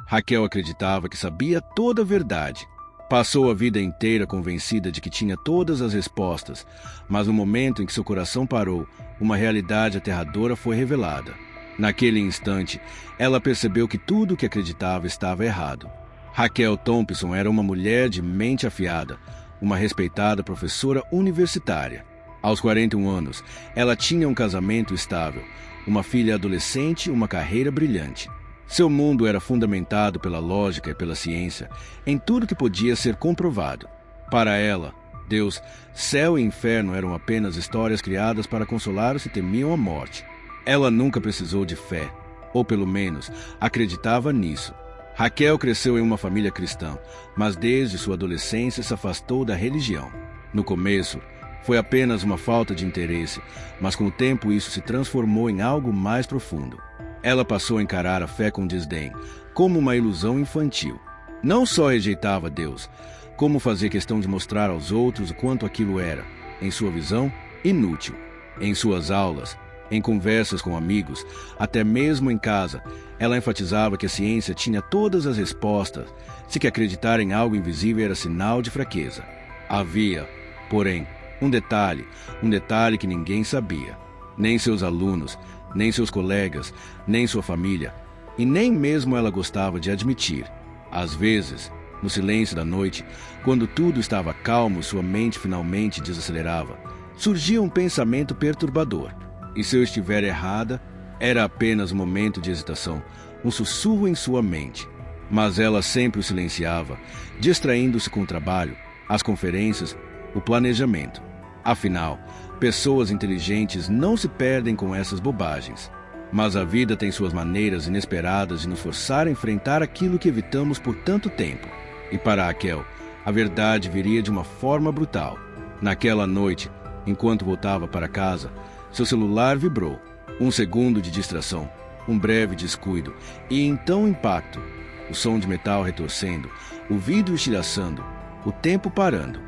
Raquel acreditava que sabia toda a verdade. Passou a vida inteira convencida de que tinha todas as respostas, mas no momento em que seu coração parou, uma realidade aterradora foi revelada. Naquele instante, ela percebeu que tudo o que acreditava estava errado. Raquel Thompson era uma mulher de mente afiada, uma respeitada professora universitária. Aos 41 anos, ela tinha um casamento estável, uma filha adolescente e uma carreira brilhante. Seu mundo era fundamentado pela lógica e pela ciência, em tudo que podia ser comprovado. Para ela, Deus, céu e inferno eram apenas histórias criadas para consolar os que temiam a morte. Ela nunca precisou de fé, ou pelo menos acreditava nisso. Raquel cresceu em uma família cristã, mas desde sua adolescência se afastou da religião. No começo, foi apenas uma falta de interesse, mas com o tempo isso se transformou em algo mais profundo. Ela passou a encarar a fé com desdém, como uma ilusão infantil. Não só rejeitava Deus, como fazia questão de mostrar aos outros o quanto aquilo era, em sua visão, inútil. Em suas aulas, em conversas com amigos, até mesmo em casa, ela enfatizava que a ciência tinha todas as respostas, se que acreditar em algo invisível era sinal de fraqueza. Havia, porém, um detalhe que ninguém sabia. Nem seus alunos, nem seus colegas, nem sua família, e nem mesmo ela gostava de admitir. Às vezes, no silêncio da noite, quando tudo estava calmo e sua mente finalmente desacelerava, surgia um pensamento perturbador. E se eu estiver errada, era apenas um momento de hesitação, um sussurro em sua mente. Mas ela sempre o silenciava, distraindo-se com o trabalho, as conferências, o planejamento. Afinal, pessoas inteligentes não se perdem com essas bobagens. Mas a vida tem suas maneiras inesperadas de nos forçar a enfrentar aquilo que evitamos por tanto tempo. E para Raquel, a verdade viria de uma forma brutal. Naquela noite, enquanto voltava para casa, seu celular vibrou. Um segundo de distração, um breve descuido, e então o impacto. O som de metal retorcendo, o vidro estilhaçando, o tempo parando.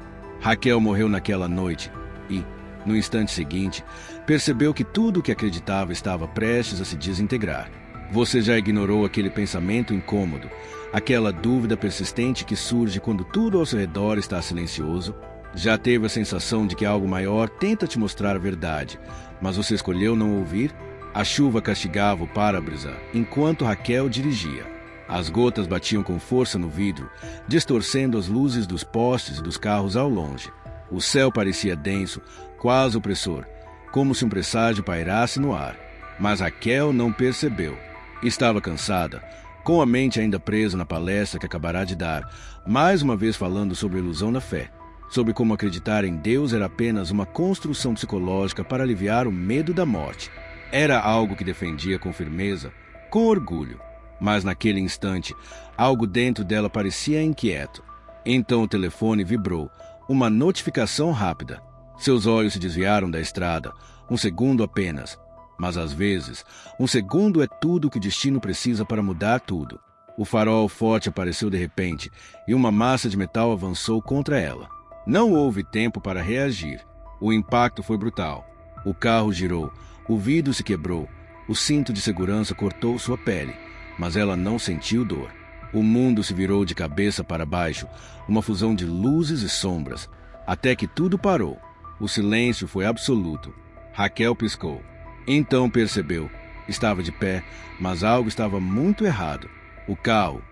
Raquel morreu naquela noite e, no instante seguinte, percebeu que tudo o que acreditava estava prestes a se desintegrar. Você já ignorou aquele pensamento incômodo, aquela dúvida persistente que surge quando tudo ao seu redor está silencioso? Já teve a sensação de que algo maior tenta te mostrar a verdade, mas você escolheu não ouvir? A chuva castigava o para-brisa enquanto Raquel dirigia. As gotas batiam com força no vidro, distorcendo as luzes dos postes e dos carros ao longe. O céu parecia denso, quase opressor, como se um presságio pairasse no ar. Mas Raquel não percebeu. Estava cansada, com a mente ainda presa na palestra que acabará de dar, mais uma vez falando sobre a ilusão da fé, sobre como acreditar em Deus era apenas uma construção psicológica para aliviar o medo da morte. Era algo que defendia com firmeza, com orgulho. Mas naquele instante, algo dentro dela parecia inquieto. Então o telefone vibrou, uma notificação rápida. Seus olhos se desviaram da estrada, um segundo apenas. Mas às vezes, um segundo é tudo o que o destino precisa para mudar tudo. O farol forte apareceu de repente, e uma massa de metal avançou contra ela. Não houve tempo para reagir. O impacto foi brutal. O carro girou, o vidro se quebrou, o cinto de segurança cortou sua pele. Mas ela não sentiu dor. O mundo se virou de cabeça para baixo, uma fusão de luzes e sombras, até que tudo parou. O silêncio foi absoluto. Raquel piscou. Então percebeu. Estava de pé, mas algo estava muito errado. O carro,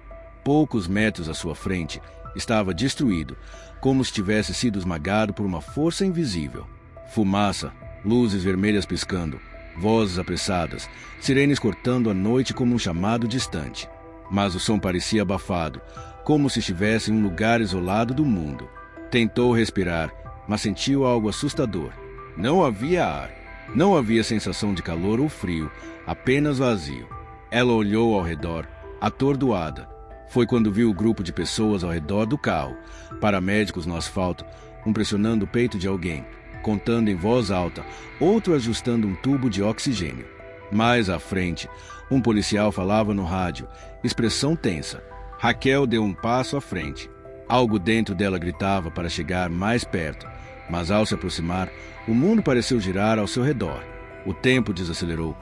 poucos metros à sua frente, estava destruído, como se tivesse sido esmagado por uma força invisível. Fumaça, luzes vermelhas piscando, vozes apressadas, sirenes cortando a noite como um chamado distante. Mas o som parecia abafado, como se estivesse em um lugar isolado do mundo. Tentou respirar, mas sentiu algo assustador. Não havia ar. Não havia sensação de calor ou frio, apenas vazio. Ela olhou ao redor, atordoada. Foi quando viu o grupo de pessoas ao redor do carro, paramédicos no asfalto, um pressionando o peito de alguém, contando em voz alta, outro ajustando um tubo de oxigênio. Mais à frente, um policial falava no rádio, expressão tensa. Raquel deu um passo à frente. Algo dentro dela gritava para chegar mais perto, mas ao se aproximar, o mundo pareceu girar ao seu redor. O tempo desacelerou.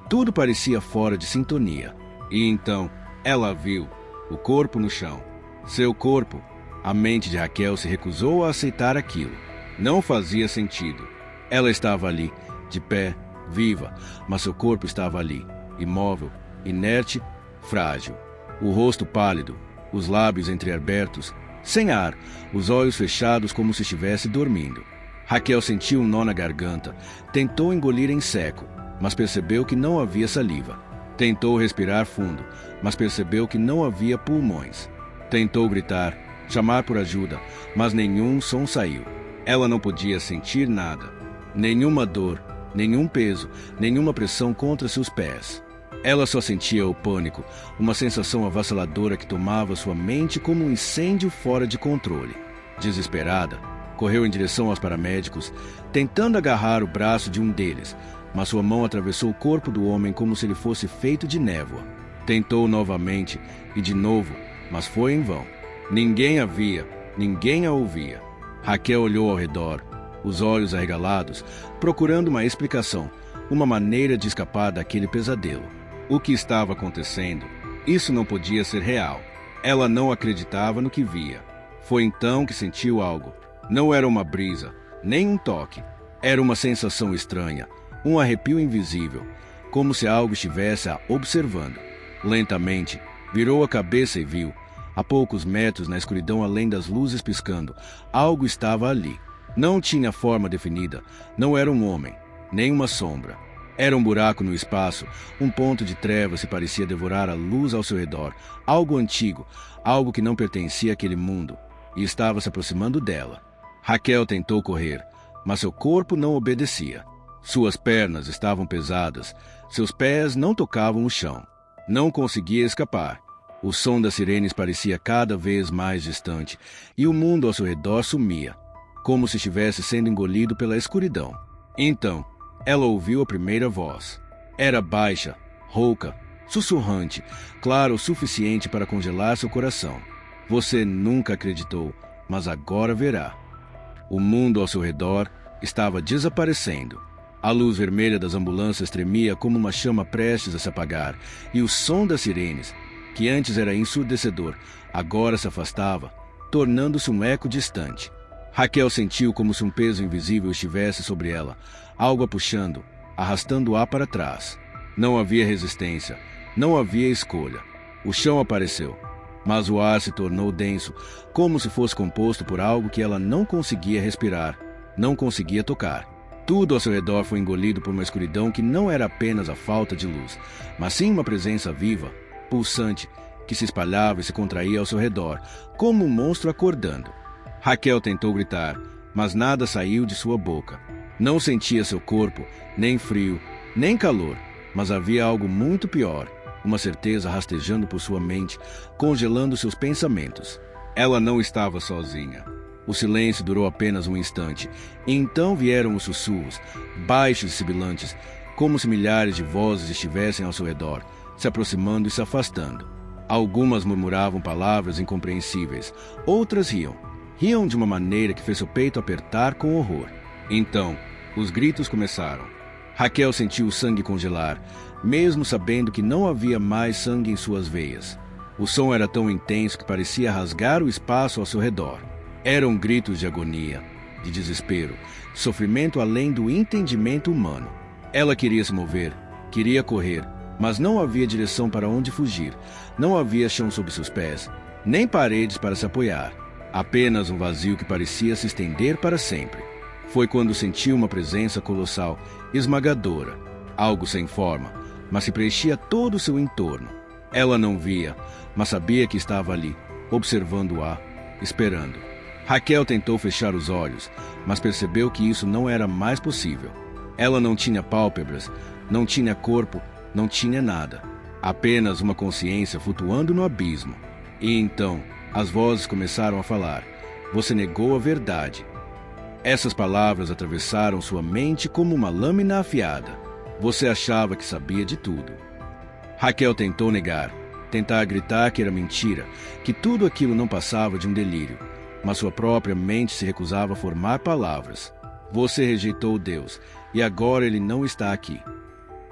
Tudo parecia fora de sintonia. E então, ela viu. o corpo no chão. Seu corpo. A mente de Raquel se recusou a aceitar aquilo. Não fazia sentido. Ela estava ali, de pé, viva, mas seu corpo estava ali, imóvel, inerte, frágil. O rosto pálido, os lábios entreabertos, sem ar, os olhos fechados como se estivesse dormindo. Raquel sentiu um nó na garganta. Tentou engolir em seco, mas percebeu que não havia saliva. Tentou respirar fundo, mas percebeu que não havia pulmões. Tentou gritar, chamar por ajuda, mas nenhum som saiu. Ela não podia sentir nada. Nenhuma dor, nenhum peso, nenhuma pressão contra seus pés. Ela só sentia o pânico, uma sensação avassaladora que tomava sua mente como um incêndio fora de controle. Desesperada, correu em direção aos paramédicos, tentando agarrar o braço de um deles, mas sua mão atravessou o corpo do homem como se ele fosse feito de névoa. Tentou novamente e de novo, mas foi em vão. Ninguém a via, ninguém a ouvia. Raquel olhou ao redor, os olhos arregalados, procurando uma explicação, uma maneira de escapar daquele pesadelo. O que estava acontecendo? Isso não podia ser real. Ela não acreditava no que via. Foi então que sentiu algo. Não era uma brisa, nem um toque. Era uma sensação estranha, um arrepio invisível, como se algo estivesse a observando. Lentamente, virou a cabeça e viu, a poucos metros na escuridão além das luzes piscando, algo estava ali. Não tinha forma definida, não era um homem, nem uma sombra. Era um buraco no espaço, um ponto de trevas que parecia devorar a luz ao seu redor, algo antigo, algo que não pertencia àquele mundo, e estava se aproximando dela. Raquel tentou correr, mas seu corpo não obedecia. Suas pernas estavam pesadas, seus pés não tocavam o chão. Não conseguia escapar. O som das sirenes parecia cada vez mais distante, e o mundo ao seu redor sumia, como se estivesse sendo engolido pela escuridão. Então, ela ouviu a primeira voz. Era baixa, rouca, sussurrante, claro o suficiente para congelar seu coração. Você nunca acreditou, mas agora verá. O mundo ao seu redor estava desaparecendo. A luz vermelha das ambulâncias tremia como uma chama prestes a se apagar, e o som das sirenes, que antes era ensurdecedor, agora se afastava, tornando-se um eco distante. Raquel sentiu como se um peso invisível estivesse sobre ela, algo a puxando, arrastando-a para trás. Não havia resistência, não havia escolha. O chão apareceu, mas o ar se tornou denso, como se fosse composto por algo que ela não conseguia respirar, não conseguia tocar. Tudo ao seu redor foi engolido por uma escuridão que não era apenas a falta de luz, mas sim uma presença viva, pulsante, que se espalhava e se contraía ao seu redor, como um monstro acordando. Raquel tentou gritar, mas nada saiu de sua boca. Não sentia seu corpo, nem frio, nem calor, mas havia algo muito pior, uma certeza rastejando por sua mente, congelando seus pensamentos. Ela não estava sozinha. O silêncio durou apenas um instante, e então vieram os sussurros, baixos e sibilantes, como se milhares de vozes estivessem ao seu redor, se aproximando e se afastando. Algumas murmuravam palavras incompreensíveis, outras riam. Riam de uma maneira que fez seu peito apertar com horror. Então, os gritos começaram. Raquel sentiu o sangue congelar, mesmo sabendo que não havia mais sangue em suas veias. O som era tão intenso que parecia rasgar o espaço ao seu redor. Eram gritos de agonia, de desespero, sofrimento além do entendimento humano. Ela queria se mover, queria correr, mas não havia direção para onde fugir. Não havia chão sob seus pés, nem paredes para se apoiar. Apenas um vazio que parecia se estender para sempre. Foi quando sentiu uma presença colossal, esmagadora, algo sem forma, mas que preenchia todo o seu entorno. Ela não via, mas sabia que estava ali, observando-a, esperando. Raquel tentou fechar os olhos, mas percebeu que isso não era mais possível. Ela não tinha pálpebras, não tinha corpo, não tinha nada. Apenas uma consciência flutuando no abismo. E então, as vozes começaram a falar. Você negou a verdade. Essas palavras atravessaram sua mente como uma lâmina afiada. Você achava que sabia de tudo. Raquel tentou negar, tentar gritar que era mentira, que tudo aquilo não passava de um delírio. Mas sua própria mente se recusava a formar palavras. Você rejeitou Deus, e agora ele não está aqui.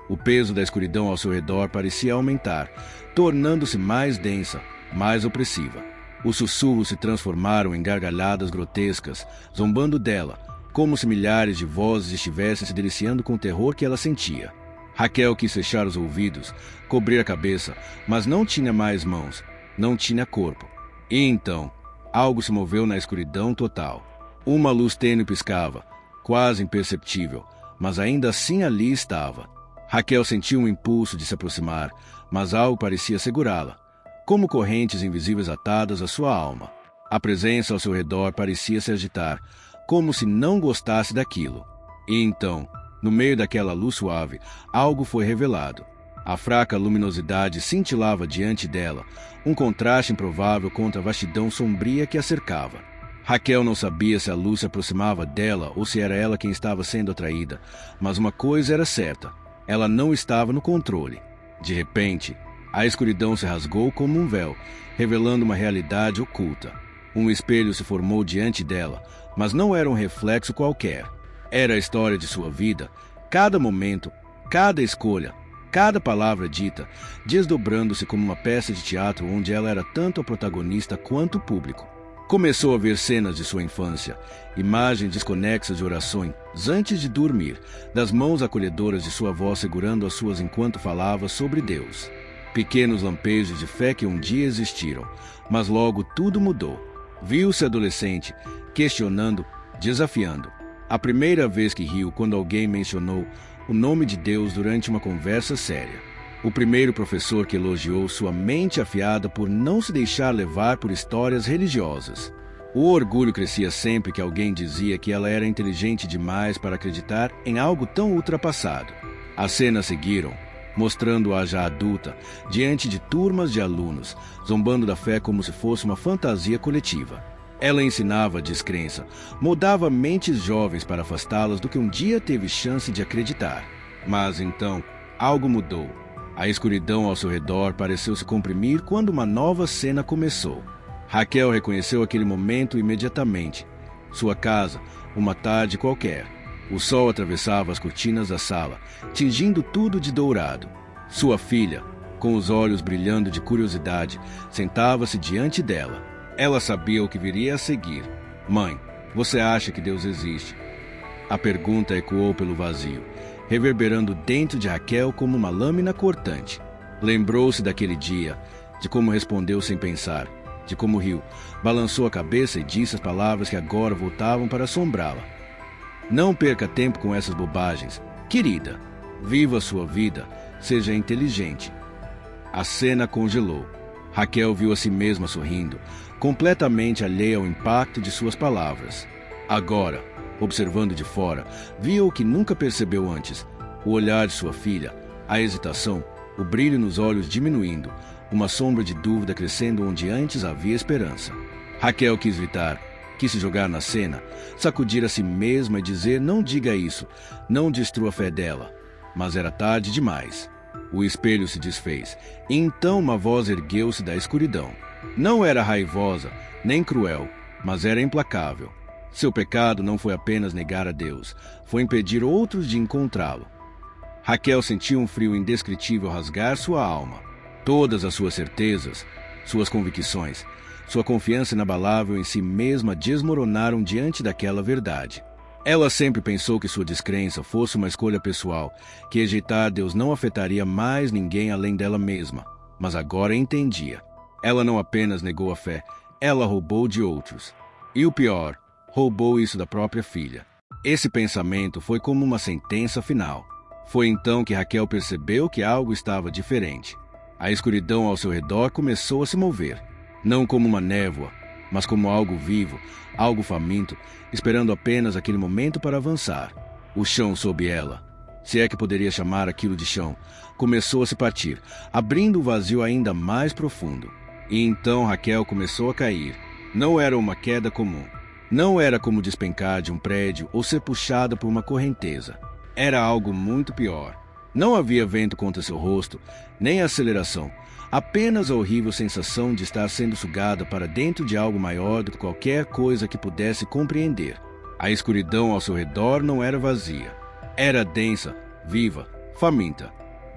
O peso da escuridão ao seu redor parecia aumentar, tornando-se mais densa, mais opressiva. Os sussurros se transformaram em gargalhadas grotescas, zombando dela, como se milhares de vozes estivessem se deliciando com o terror que ela sentia. Raquel quis fechar os ouvidos, cobrir a cabeça, mas não tinha mais mãos, não tinha corpo. E então, algo se moveu na escuridão total. Uma luz tênue piscava, quase imperceptível, mas ainda assim ali estava. Raquel sentiu um impulso de se aproximar, mas algo parecia segurá-la, como correntes invisíveis atadas à sua alma. A presença ao seu redor parecia se agitar, como se não gostasse daquilo. E então, no meio daquela luz suave, algo foi revelado. A fraca luminosidade cintilava diante dela, um contraste improvável contra a vastidão sombria que a cercava. Raquel não sabia se a luz se aproximava dela ou se era ela quem estava sendo atraída, mas uma coisa era certa: ela não estava no controle. De repente, a escuridão se rasgou como um véu, revelando uma realidade oculta. Um espelho se formou diante dela, mas não era um reflexo qualquer. Era a história de sua vida, cada momento, cada escolha, cada palavra dita, desdobrando-se como uma peça de teatro onde ela era tanto a protagonista quanto o público. Começou a ver cenas de sua infância, imagens desconexas de orações antes de dormir, das mãos acolhedoras de sua avó segurando as suas enquanto falava sobre Deus. Pequenos lampejos de fé que um dia existiram, mas logo tudo mudou. Viu-se adolescente, questionando, desafiando. A primeira vez que riu quando alguém mencionou o nome de Deus durante uma conversa séria. O primeiro professor que elogiou sua mente afiada por não se deixar levar por histórias religiosas. O orgulho crescia sempre que alguém dizia que ela era inteligente demais para acreditar em algo tão ultrapassado. As cenas seguiram, mostrando-a já adulta, diante de turmas de alunos, zombando da fé como se fosse uma fantasia coletiva. Ela ensinava a descrença, moldava mentes jovens para afastá-las do que um dia teve chance de acreditar. Mas então, algo mudou. A escuridão ao seu redor pareceu se comprimir quando uma nova cena começou. Raquel reconheceu aquele momento imediatamente. Sua casa, uma tarde qualquer. O sol atravessava as cortinas da sala, tingindo tudo de dourado. Sua filha, com os olhos brilhando de curiosidade, sentava-se diante dela. Ela sabia o que viria a seguir. Mãe, você acha que Deus existe? A pergunta ecoou pelo vazio, reverberando dentro de Raquel como uma lâmina cortante. Lembrou-se daquele dia, de como respondeu sem pensar, de como riu, balançou a cabeça e disse as palavras que agora voltavam para assombrá-la. Não perca tempo com essas bobagens. Querida, viva a sua vida, seja inteligente. A cena congelou. Raquel viu a si mesma sorrindo, completamente alheia ao impacto de suas palavras. Agora, observando de fora, viu o que nunca percebeu antes: o olhar de sua filha, a hesitação, o brilho nos olhos diminuindo, uma sombra de dúvida crescendo onde antes havia esperança. Raquel quis gritar, quis se jogar na cena, sacudir a si mesma e dizer: não diga isso, não destrua a fé dela. Mas era tarde demais. O espelho se desfez, e então uma voz ergueu-se da escuridão. Não era raivosa, nem cruel, mas era implacável. Seu pecado não foi apenas negar a Deus, foi impedir outros de encontrá-lo. Raquel sentiu um frio indescritível rasgar sua alma. Todas as suas certezas, suas convicções, sua confiança inabalável em si mesma desmoronaram diante daquela verdade. Ela sempre pensou que sua descrença fosse uma escolha pessoal, que rejeitar Deus não afetaria mais ninguém além dela mesma. Mas agora entendia. Ela não apenas negou a fé, ela roubou de outros. E o pior, roubou isso da própria filha. Esse pensamento foi como uma sentença final. Foi então que Raquel percebeu que algo estava diferente. A escuridão ao seu redor começou a se mover, não como uma névoa, mas como algo vivo, algo faminto, esperando apenas aquele momento para avançar. O chão sob ela, se é que poderia chamar aquilo de chão, começou a se partir, abrindo o vazio ainda mais profundo. E então Raquel começou a cair. Não era uma queda comum. Não era como despencar de um prédio ou ser puxada por uma correnteza. Era algo muito pior. Não havia vento contra seu rosto, nem aceleração. Apenas a horrível sensação de estar sendo sugada para dentro de algo maior do que qualquer coisa que pudesse compreender. A escuridão ao seu redor não era vazia. Era densa, viva, faminta.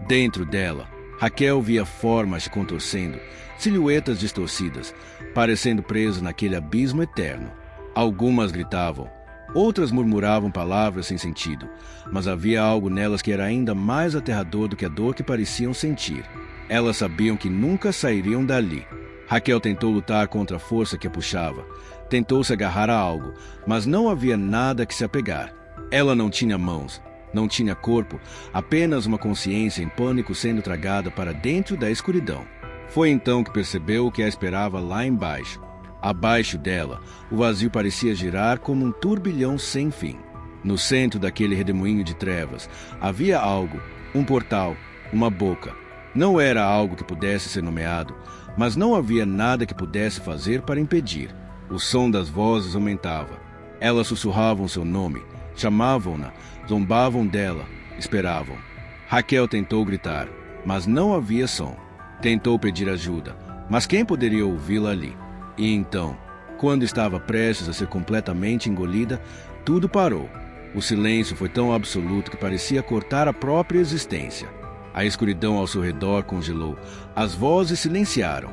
Dentro dela, Raquel via formas se contorcendo, silhuetas distorcidas, parecendo presas naquele abismo eterno. Algumas gritavam, outras murmuravam palavras sem sentido, mas havia algo nelas que era ainda mais aterrador do que a dor que pareciam sentir. Elas sabiam que nunca sairiam dali. Raquel tentou lutar contra a força que a puxava. Tentou se agarrar a algo, mas não havia nada que se apegar. Ela não tinha mãos, não tinha corpo, apenas uma consciência em pânico sendo tragada para dentro da escuridão. Foi então que percebeu o que a esperava lá embaixo. Abaixo dela, o vazio parecia girar como um turbilhão sem fim. No centro daquele redemoinho de trevas, havia algo, um portal, uma boca. Não era algo que pudesse ser nomeado, mas não havia nada que pudesse fazer para impedir. O som das vozes aumentava. Elas sussurravam seu nome, chamavam-na, zombavam dela, esperavam. Raquel tentou gritar, mas não havia som. Tentou pedir ajuda, mas quem poderia ouvi-la ali? E então, quando estava prestes a ser completamente engolida, tudo parou. O silêncio foi tão absoluto que parecia cortar a própria existência. A escuridão ao seu redor congelou, as vozes silenciaram.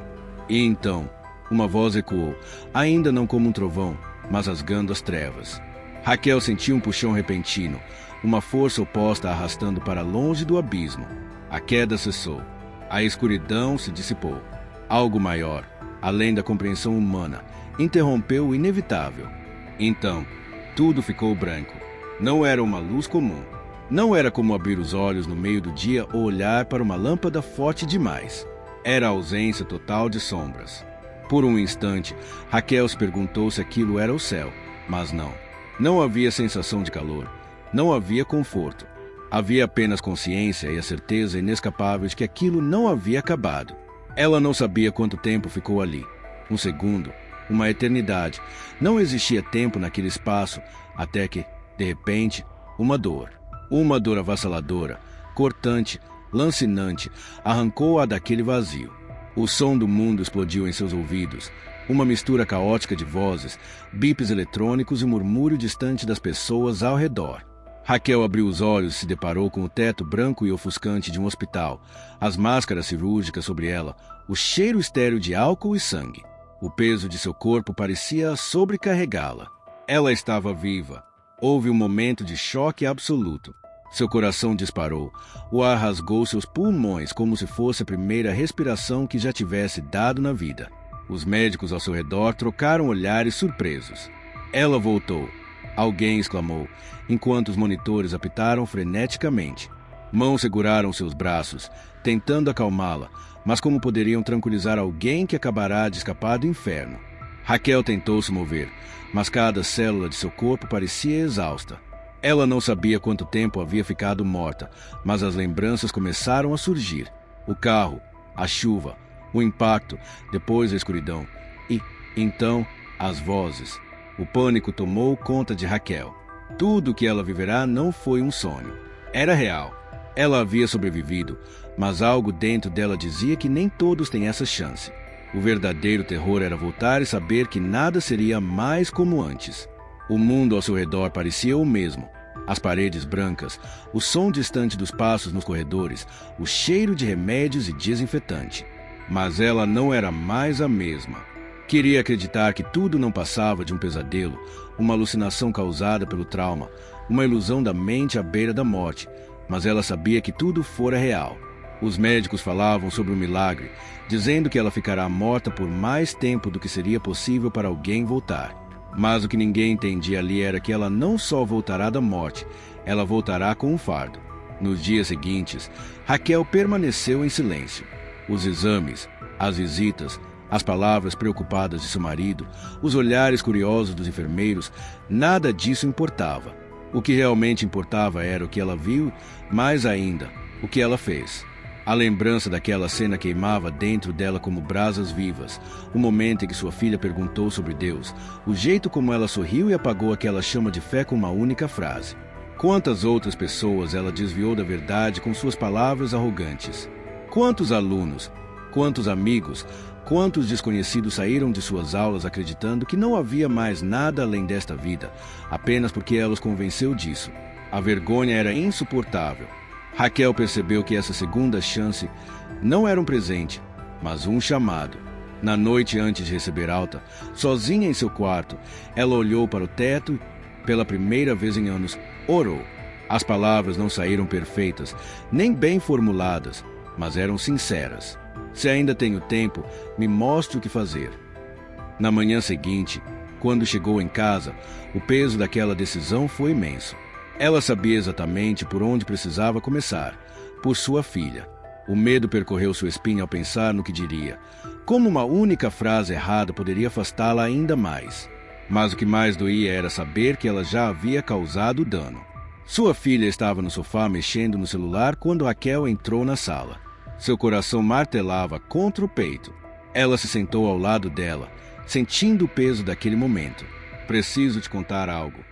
E então, uma voz ecoou, ainda não como um trovão, mas rasgando as trevas. Raquel sentiu um puxão repentino, uma força oposta a arrastando para longe do abismo. A queda cessou. A escuridão se dissipou. Algo maior, além da compreensão humana, interrompeu o inevitável. Então, tudo ficou branco. Não era uma luz comum. Não era como abrir os olhos no meio do dia ou olhar para uma lâmpada forte demais. Era a ausência total de sombras. Por um instante, Raquel se perguntou se aquilo era o céu, mas não. Não havia sensação de calor. Não havia conforto. Havia apenas consciência e a certeza inescapável de que aquilo não havia acabado. Ela não sabia quanto tempo ficou ali. Um segundo, uma eternidade. Não existia tempo naquele espaço, até que, de repente, uma dor avassaladora, cortante, lancinante, arrancou-a daquele vazio. O som do mundo explodiu em seus ouvidos, uma mistura caótica de vozes, bips eletrônicos e murmúrio distante das pessoas ao redor. Raquel abriu os olhos e se deparou com o teto branco e ofuscante de um hospital, as máscaras cirúrgicas sobre ela, o cheiro estéril de álcool e sangue. O peso de seu corpo parecia sobrecarregá-la. Ela estava viva. Houve um momento de choque absoluto. Seu coração disparou. O ar rasgou seus pulmões como se fosse a primeira respiração que já tivesse dado na vida. Os médicos ao seu redor trocaram olhares surpresos. Ela voltou. Alguém exclamou, enquanto os monitores apitaram freneticamente. Mãos seguraram seus braços, tentando acalmá-la, mas como poderiam tranquilizar alguém que acabará de escapar do inferno? Raquel tentou se mover, mas cada célula de seu corpo parecia exausta. Ela não sabia quanto tempo havia ficado morta, mas as lembranças começaram a surgir. O carro, a chuva, o impacto, depois a escuridão. E, então, as vozes. O pânico tomou conta de Raquel. Tudo o que ela viverá não foi um sonho. Era real. Ela havia sobrevivido, mas algo dentro dela dizia que nem todos têm essa chance. O verdadeiro terror era voltar e saber que nada seria mais como antes. O mundo ao seu redor parecia o mesmo. As paredes brancas, o som distante dos passos nos corredores, o cheiro de remédios e desinfetante. Mas ela não era mais a mesma. Queria acreditar que tudo não passava de um pesadelo, uma alucinação causada pelo trauma, uma ilusão da mente à beira da morte, mas ela sabia que tudo fora real. Os médicos falavam sobre um milagre, dizendo que ela ficará morta por mais tempo do que seria possível para alguém voltar. Mas o que ninguém entendia ali era que ela não só voltará da morte, ela voltará com um fardo. Nos dias seguintes, Raquel permaneceu em silêncio. Os exames, as visitas, as palavras preocupadas de seu marido, os olhares curiosos dos enfermeiros, nada disso importava. O que realmente importava era o que ela viu, mais ainda, o que ela fez. A lembrança daquela cena queimava dentro dela como brasas vivas, o momento em que sua filha perguntou sobre Deus, o jeito como ela sorriu e apagou aquela chama de fé com uma única frase. Quantas outras pessoas ela desviou da verdade com suas palavras arrogantes? Quantos alunos, quantos amigos, quantos desconhecidos saíram de suas aulas acreditando que não havia mais nada além desta vida, apenas porque ela os convenceu disso? A vergonha era insuportável. Raquel percebeu que essa segunda chance não era um presente, mas um chamado. Na noite antes de receber alta, sozinha em seu quarto, ela olhou para o teto e, pela primeira vez em anos, orou. As palavras não saíram perfeitas, nem bem formuladas, mas eram sinceras. Se ainda tenho tempo, me mostre o que fazer. Na manhã seguinte, quando chegou em casa, o peso daquela decisão foi imenso. Ela sabia exatamente por onde precisava começar, por sua filha. O medo percorreu sua espinha ao pensar no que diria. Como uma única frase errada poderia afastá-la ainda mais. Mas o que mais doía era saber que ela já havia causado dano. Sua filha estava no sofá mexendo no celular quando Raquel entrou na sala. Seu coração martelava contra o peito. Ela se sentou ao lado dela, sentindo o peso daquele momento. Preciso te contar algo.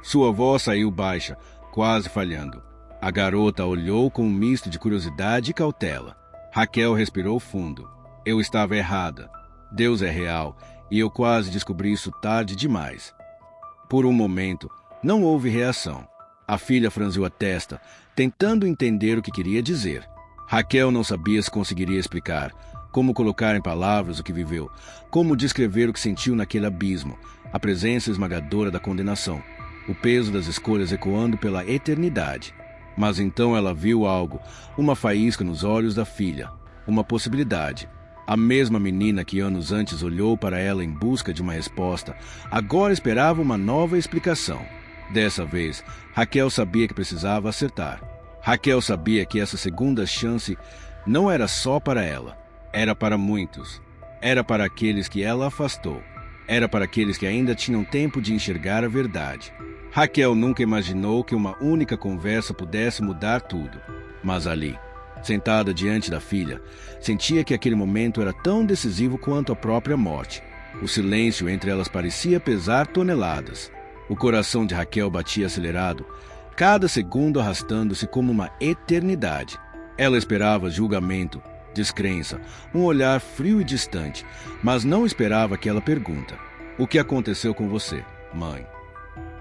Sua voz saiu baixa, quase falhando. A garota olhou com um misto de curiosidade e cautela. Raquel respirou fundo. Eu estava errada. Deus é real, e eu quase descobri isso tarde demais. Por um momento, não houve reação. A filha franziu a testa, tentando entender o que queria dizer. Raquel não sabia se conseguiria explicar, como colocar em palavras o que viveu, como descrever o que sentiu naquele abismo, a presença esmagadora da condenação, o peso das escolhas ecoando pela eternidade. Mas então ela viu algo, uma faísca nos olhos da filha, uma possibilidade. A mesma menina que anos antes olhou para ela em busca de uma resposta, agora esperava uma nova explicação. Dessa vez, Raquel sabia que precisava acertar. Raquel sabia que essa segunda chance não era só para ela, era para muitos. Era para aqueles que ela afastou. Era para aqueles que ainda tinham tempo de enxergar a verdade. Raquel nunca imaginou que uma única conversa pudesse mudar tudo. Mas ali, sentada diante da filha, sentia que aquele momento era tão decisivo quanto a própria morte. O silêncio entre elas parecia pesar toneladas. O coração de Raquel batia acelerado, cada segundo arrastando-se como uma eternidade. Ela esperava julgamento, descrença, um olhar frio e distante, mas não esperava aquela pergunta. O que aconteceu com você, mãe?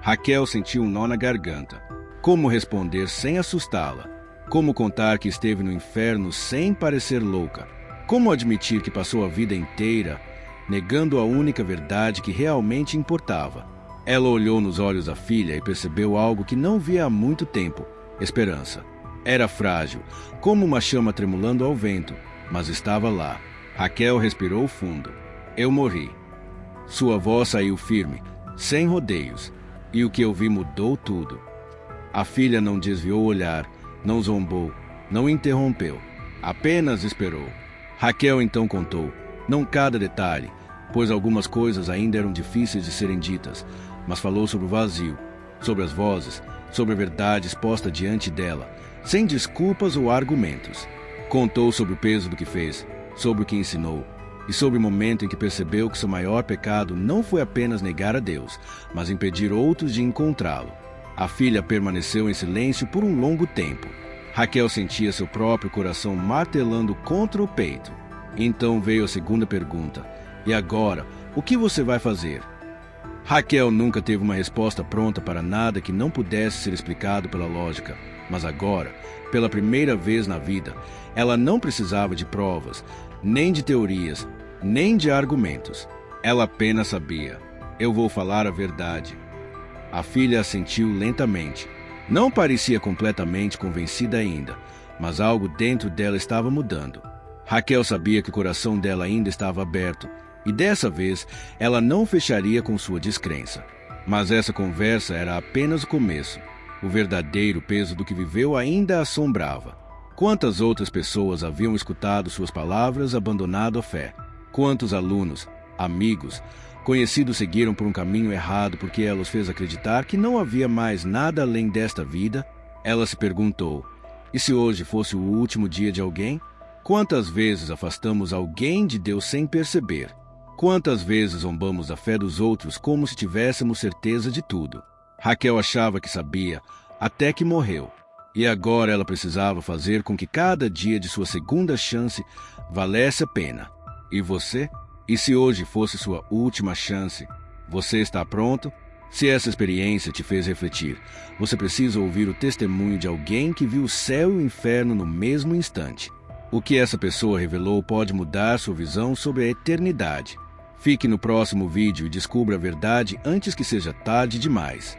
Raquel sentiu um nó na garganta. Como responder sem assustá-la? Como contar que esteve no inferno sem parecer louca? Como admitir que passou a vida inteira negando a única verdade que realmente importava? Ela olhou nos olhos da filha e percebeu algo que não via há muito tempo: esperança. Era frágil, como uma chama tremulando ao vento, mas estava lá. Raquel respirou fundo. Eu morri. Sua voz saiu firme, sem rodeios. E o que eu vi mudou tudo. A filha não desviou o olhar, não zombou, não interrompeu. Apenas esperou. Raquel então contou, não cada detalhe, pois algumas coisas ainda eram difíceis de serem ditas, mas falou sobre o vazio, sobre as vozes, sobre a verdade exposta diante dela, sem desculpas ou argumentos. Contou sobre o peso do que fez, sobre o que ensinou, e sobre o momento em que percebeu que seu maior pecado não foi apenas negar a Deus, mas impedir outros de encontrá-lo. A filha permaneceu em silêncio por um longo tempo. Raquel sentia seu próprio coração martelando contra o peito. Então veio a segunda pergunta. E agora, o que você vai fazer? Raquel nunca teve uma resposta pronta para nada que não pudesse ser explicado pela lógica. Mas agora, pela primeira vez na vida, ela não precisava de provas, nem de teorias, nem de argumentos. Ela apenas sabia. Eu vou falar a verdade. A filha assentiu lentamente. Não parecia completamente convencida ainda, mas algo dentro dela estava mudando. Raquel sabia que o coração dela ainda estava aberto, e dessa vez ela não fecharia com sua descrença. Mas essa conversa era apenas o começo. O verdadeiro peso do que viveu ainda a assombrava. Quantas outras pessoas haviam escutado suas palavras, abandonado a fé? Quantos alunos, amigos, conhecidos seguiram por um caminho errado porque ela os fez acreditar que não havia mais nada além desta vida? Ela se perguntou, e se hoje fosse o último dia de alguém? Quantas vezes afastamos alguém de Deus sem perceber? Quantas vezes zombamos da fé dos outros como se tivéssemos certeza de tudo? Raquel achava que sabia, até que morreu. E agora ela precisava fazer com que cada dia de sua segunda chance valesse a pena. E você? E se hoje fosse sua última chance? Você está pronto? Se essa experiência te fez refletir, você precisa ouvir o testemunho de alguém que viu o céu e o inferno no mesmo instante. O que essa pessoa revelou pode mudar sua visão sobre a eternidade. Fique no próximo vídeo e descubra a verdade antes que seja tarde demais.